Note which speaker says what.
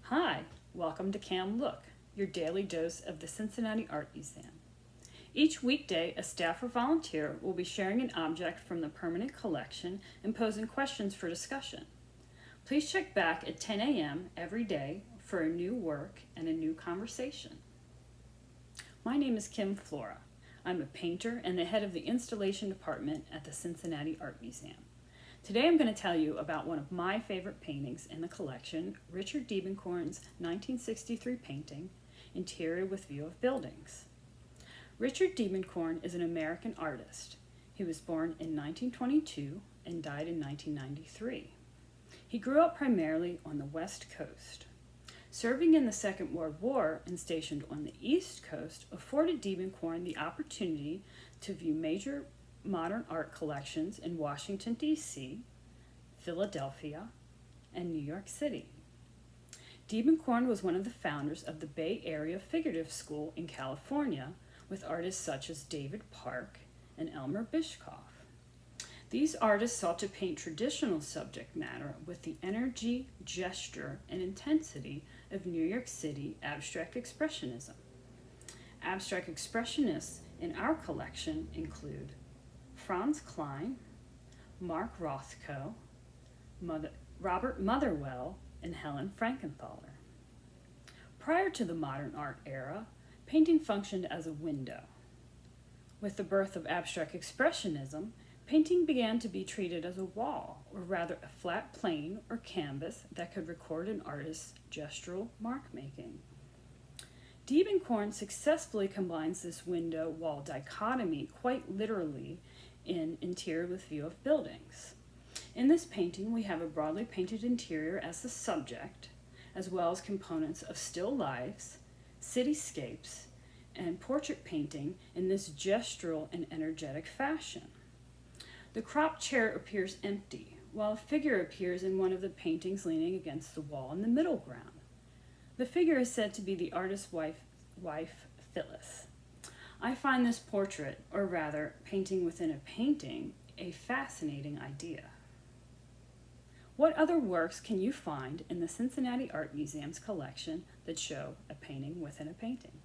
Speaker 1: Hi, welcome to CAM Look, your daily dose of the Cincinnati Art Museum. Each weekday, a staff or volunteer will be sharing an object from the permanent collection and posing questions for discussion. Please check back at 10 a.m. every day for a new work and a new conversation. My name is Kim Flora. I'm a painter and the head of the installation department at the Cincinnati Art Museum. Today I'm going to tell you about one of my favorite paintings in the collection, Richard Diebenkorn's 1963 painting, Interior with View of Buildings. Richard Diebenkorn is an American artist. He was born in 1922 and died in 1993. He grew up primarily on the West Coast. Serving in the Second World War and stationed on the East Coast afforded Diebenkorn the opportunity to view major modern art collections in Washington, D.C., Philadelphia, and New York City. Diebenkorn was one of the founders of the Bay Area Figurative School in California, with artists such as David Park and Elmer Bishkoff. These artists sought to paint traditional subject matter with the energy, gesture, and intensity of New York City abstract expressionism. Abstract expressionists in our collection include Franz Kline, Mark Rothko, Robert Motherwell, and Helen Frankenthaler. Prior to the modern art era, painting functioned as a window. With the birth of abstract expressionism, painting began to be treated as a wall, or rather a flat plane or canvas that could record an artist's gestural mark-making. Diebenkorn successfully combines this window-wall dichotomy quite literally in Interior with View of Buildings. In this painting, we have a broadly painted interior as the subject, as well as components of still lifes, cityscapes, and portrait painting in this gestural and energetic fashion. The cropped chair appears empty, while a figure appears in one of the paintings leaning against the wall in the middle ground. The figure is said to be the artist's wife Phyllis. I find this portrait, or rather, painting within a painting, a fascinating idea. What other works can you find in the Cincinnati Art Museum's collection that show a painting within a painting?